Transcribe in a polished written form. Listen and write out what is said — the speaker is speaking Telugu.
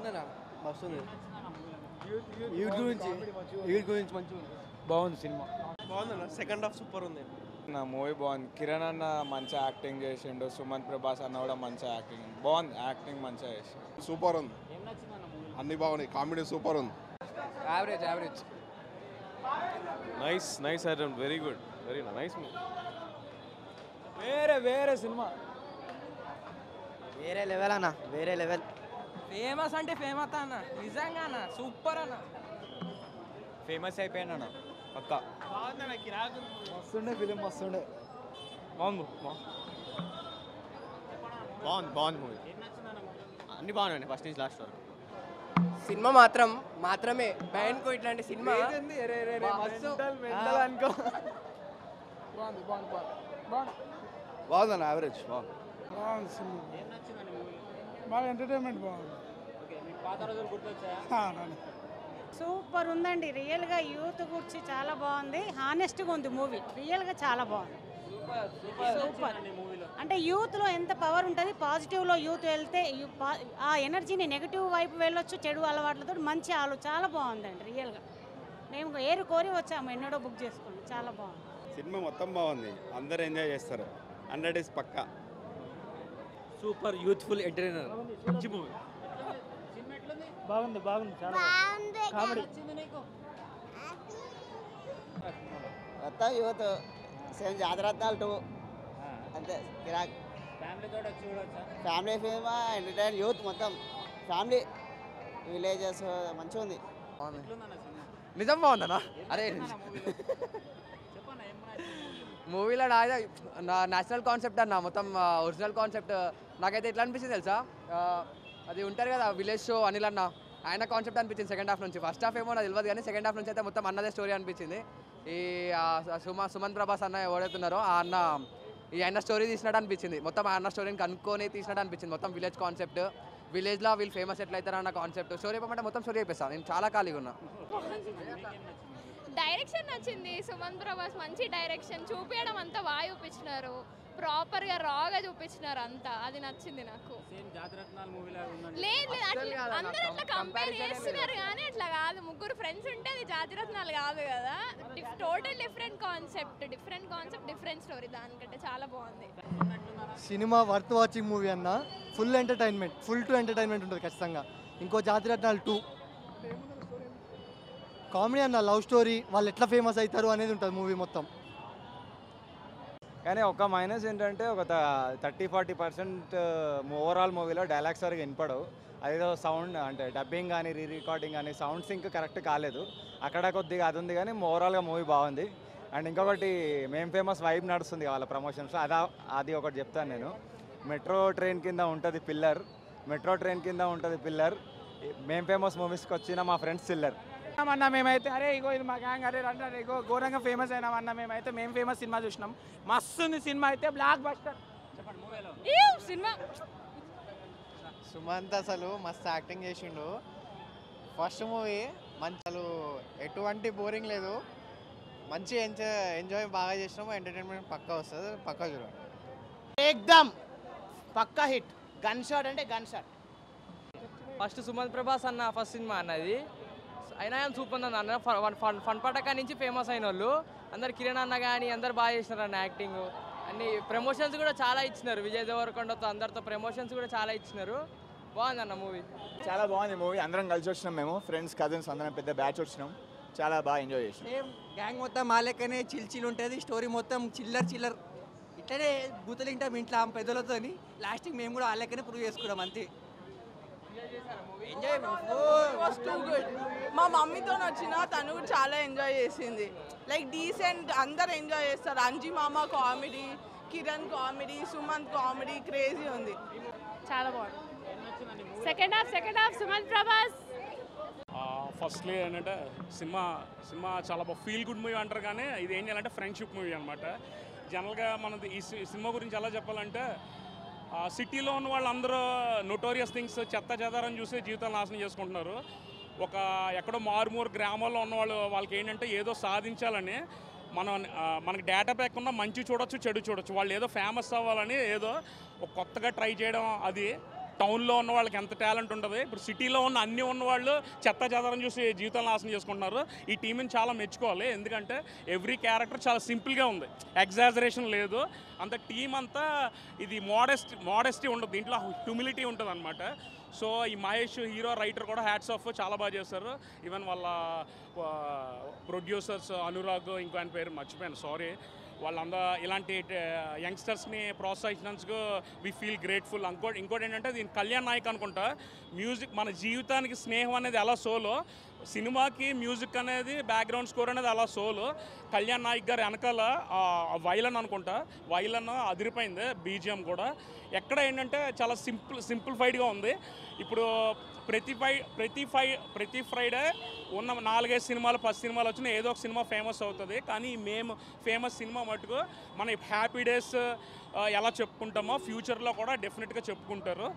బాగుందనా మస్తుంది యూత్ గురించి మంచిగా ఉంది. బాగుంది సినిమా. బాగుందన్న సెకండ్ హాఫ్ సూపర్ ఉంది. నా మూవీ బాగుంది. కిరణ్ అన్న మంచి యాక్టింగ్ చేసిండు. సుమంత్ ప్రభాస్ అన్న కూడా మంచి యాక్టింగ్ బాగుంది. యాక్టింగ్ మంచిగా చేసిండు. సూపర్ ఉంది. అన్ని బాగున్నాయి. కామెడీ సూపర్ ఉంది. Average nice item. Very good. Very nice movie. వేరే సినిమా. వేరే లెవెల్ అన్న, వేరే లెవెల్. ఫేమస్ అంటే ఫేమస్ అన్న, నిజంగా అన్న సూపర్ అన్న. ఫేమస్ అయిపోయాను అన్న పక్కా. మస్తుండే ఫిలిం మస్తుండే. బాగుంది మూవీ. అన్ని బాగున్నాయి ఫస్ట్ నుంచి లాస్ట్ వరకు. సినిమా మాత్రమే బ్యాన్కు ఇట్లాంటి సినిమా అనుకో. బాగుందన్న యావరేజ్. బాగుంది సినిమా. బాగా ఎంటర్టైన్మెంట్ బాగుంది. సూపర్ ఉందండి. రియల్గా యూత్ గురించి చాలా బాగుంది. హానెస్ట్గా ఉంది మూవీ. రియల్గా చాలా బాగుంది. సూపర్. అంటే యూత్లో ఎంత పవర్ ఉంటుంది. పాజిటివ్లో యూత్ వెళ్తే ఆ ఎనర్జీని నెగిటివ్ వైపు వెళ్ళొచ్చు. చెడు అలవాట్లతో మంచి చాలా బాగుందండి రియల్గా. మేము ఏరు కోరి వచ్చాము, ఎన్నడో బుక్ చేసుకున్నాం. చాలా బాగుంది సినిమా. మొత్తం బాగుంది. అందరు ఎంజాయ్ చేస్తారు. 100 డేస్ పక్కా. Super youthful entertainer. మంచి మూవీ. బాగుంది చాలా కామెడీ. మొత్తం యూత్ సేమ్ జాతరత్నాలు 2 అంతే. కిరాక్ ఫ్యామిలీ ఫిల్మ్. ఎంటర్టైన్ యూత్ మొత్తం ఫ్యామిలీ విలేజెస్ మంచిగా ఉంది. నిజం బాగుందన్నా. అరే మూవీలో నా నేషనల్ కాన్సెప్ట్ అన్న, మొత్తం ఒరిజినల్ కాన్సెప్ట్. నాకైతే ఎట్లా అనిపించింది తెలుసా, అది ఉంటారు కదా విలేజ్ షో అనిల్ అన్న, ఆయన కాన్సెప్ట్ అనిపించింది సెకండ్ హాఫ్ నుంచి. ఫస్ట్ హాఫ్ ఏమో నాకు తెలియదు కానీ సెకండ్ హాఫ్ నుంచి అయితే మొత్తం అన్నదే స్టోరీ అనిపించింది. ఈ సుమంత్ ప్రభాస్ అన్న ఎవరైతున్నారో ఆ అన్న ఈ అన్న స్టోరీ తీసినట్టు అనిపించింది. మొత్తం ఆ అన్న స్టోరీని కనుక్కొని తీసినట్టు అనిపించింది. మొత్తం విలేజ్ కాన్సెప్ట్, విలేజ్లో వీళ్ళు ఫేమస్ ఎట్లయితారో అన్న కాన్సెప్ట్. స్టోరీ చెప్పమంటే మొత్తం స్టోరీ చెప్పేస్తాను. నేను చాలా ఖాళీగా ఉన్నా. డైరెక్షన్ నచ్చింది. సుమంత్ ప్రభాస్ మంచి డైరెక్షన్ చూపించడం, అంతా బాగా చూపించినారు. ప్రాపర్గా రాగా చూపించినారు అంతా. అది నచ్చింది నాకు. లేదు అందరూ అట్లా కంపేర్ చేస్తున్నారు కానీ అట్లా కాదు. ముగ్గురు ఫ్రెండ్స్ ఉంటే అది జాతిరత్నాలు కాదు కదా. Total different concept different story. దానికంటే చాలా బాగుంది సినిమా. వర్త్ వాచింగ్ మూవీ అన్న. Full entertainment, full to entertainment ఉంటుంది ఖచ్చితంగా. ఇంకో జాతిరత్నాలు 2 కామెడీ అన్న. లవ్ స్టోరీ, వాళ్ళు ఎట్లా ఫేమస్ అవుతారు అనేది ఉంటుంది మూవీ మొత్తం. కానీ ఒక మైనస్ ఏంటంటే ఒక 30-40% ఓవరాల్ మూవీలో డైలాగ్స్ వరకు వినపడవు. అదేదో సౌండ్ అంటే డబ్బింగ్ కానీ రికార్డింగ్ కానీ సౌండ్ సింక్ కరెక్ట్ కాలేదు. అక్కడ కొద్దిగా అది ఉంది కానీ ఓవరాల్గా మూవీ బాగుంది. అండ్ ఇంకొకటి మేం ఫేమస్ వైబ్ నడుస్తుంది వాళ్ళ ప్రమోషన్స్లో. అది ఒకటి చెప్తాను నేను. మెట్రో ట్రైన్ కింద ఉంటుంది పిల్లర్. మేం ఫేమస్ మూవీస్కి వచ్చిన మా ఫ్రెండ్స్ చిల్లర్ అన్న. మేమైతే అరే ఇగో ఇది మా గ్యాంగ్, అరే రండి ఇగో ఘోరంగా ఫేమస్ అయినామన్న. మేమైతే మేము ఫేమస్ సినిమా చూసినాం. మస్తుంది సినిమా అయితే. Block buster cinema. సుమంత్ అసలు మస్తు యాక్టింగ్ చేసిండు. ఫస్ట్ మూవీ మంచి, ఎటువంటి బోరింగ్ లేదు. మంచి ఎంజాయ్ బాగా చేసినాము. ఎంటర్టైన్మెంట్ పక్కా వస్తుంది. పక్కా చూడండి. ఏకదమ్ పక్కా హిట్. గన్ షాట్ అంటే gun shot. First Sumanth Prabhas అన్న ఫస్ట్ సినిమా అన్నది. అయినా సూపర్ ఉంది అన్న. ఫన్ పటకా నుంచి ఫేమస్ అయిన వాళ్ళు అందరు. కిరణ్ అన్న కానీ అందరు బాగా చేసినారు అన్న యాక్టింగ్. అన్ని ప్రమోషన్స్ కూడా చాలా ఇచ్చినారు. విజయ్ దేవరకొండతో అందరితో ప్రమోషన్స్ కూడా చాలా ఇచ్చినారు. బాగుంది అన్న మూవీ. చాలా బాగుంది మూవీ. అందరం కలిసి వచ్చినాం మేము, ఫ్రెండ్స్ కజిన్స్ అందరం పెద్ద బ్యాచ్ వచ్చినాం. చాలా బాగా ఎంజాయ్ చేసినాం. గ్యాంగ్ మొత్తం మా లెక్కనే చిల్ ఉంటుంది. స్టోరీ మొత్తం చిల్లర్ ఇట్లనే బూతలు తింటాం ఇంట్లో పెద్దలతో. లాస్టింగ్ మేము కూడా ఆ లెక్కనే ప్రూవ్ చేసుకున్నాం అంతే. మా మమ్మీతో వచ్చిన తను కూడా చాలా ఎంజాయ్ చేసింది. లైక్ డీసెంట్, అందరు ఎంజాయ్ చేస్తారు. అంజీ మామ comedy, Kiran comedy, Sumanth comedy crazy ఉంది. చాలా బాగుంది. Second half Sumanth Prabhas. Firstly ఏంటంటే సినిమా చాలా బాగా ఫీల్ గుడ్ మూవీ అంటారు కానీ ఇది ఏం చేయాలంటే ఫ్రెండ్షిప్ మూవీ అనమాట. జనరల్గా మనది ఈ సినిమా గురించి ఎలా చెప్పాలంటే సిటీలో ఉన్న వాళ్ళందరూ నోటోరియస్ థింగ్స్ చెత్త చెదారని చూసి జీవితాలు నాశనం చేసుకుంటున్నారు. ఒక ఎక్కడో మారుమూరు గ్రామాల్లో ఉన్నవాళ్ళు వాళ్ళకి ఏంటంటే ఏదో సాధించాలని మనకి డేటా ప్యాక్ ఉన్న మంచి చూడొచ్చు చెడు చూడొచ్చు. వాళ్ళు ఏదో ఫేమస్ అవ్వాలని ఏదో ఒక కొత్తగా ట్రై చేయడం. అది టౌన్లో ఉన్న వాళ్ళకి ఎంత టాలెంట్ ఉంటుంది, ఇప్పుడు సిటీలో ఉన్న అన్ని ఉన్న వాళ్ళు చెత్త చెదరం చూసి జీవితాలను నాశనం చేసుకుంటున్నారు. ఈ టీంని చాలా మెచ్చుకోవాలి, ఎందుకంటే ఎవ్రీ క్యారెక్టర్ చాలా సింపుల్గా ఉంది, ఎగ్జాజరేషన్ లేదు. అంత టీం అంతా ఇది మోడెస్టీ ఉండదు, దీంట్లో హ్యూమిలిటీ ఉంటుంది అనమాట. సో ఈ మహేష్ హీరో రైటర్ కూడా హ్యాట్స్ ఆఫ్, చాలా బాగా చేస్తారు. ఈవెన్ వాళ్ళ ప్రొడ్యూసర్స్ అనురాగ్, ఇంకో ఆయన పేరు మర్చిపోయాను, సారీ. వాళ్ళందరూ ఇలాంటి యంగ్స్టర్స్ని ప్రోత్సహించినందుకు వి ఫీల్ గ్రేట్ఫుల్. ఇంకోటి ఏంటంటే దీని కళ్యాణ్ నాయక్ అనుకుంటా, మ్యూజిక్ మన జీవితానికి స్నేహం అనేది ఎలా సోలో, సినిమాకి మ్యూజిక్ అనేది బ్యాక్గ్రౌండ్ స్కోర్ అనేది అలా సోలో. కళ్యాణ్ నాయక్ గారు వెనకాల వైలన్ అనుకుంటా, వైలన్ అదిరిపోయింది, బీజిఎం కూడా. ఎక్కడ ఏంటంటే చాలా సింప్లిఫైడ్గా ఉంది. ఇప్పుడు ప్రతి ఫ్రైడే ఉన్న 4-5 సినిమాలు 10 సినిమాలు వచ్చినా ఏదో ఒక సినిమా ఫేమస్ అవుతుంది. కానీ మేము ఫేమస్ సినిమా మటుకు మన హ్యాపీ డేస్ ఎలా చెప్పుకుంటామో ఫ్యూచర్లో కూడా డెఫినెట్గా చెప్పుకుంటారు.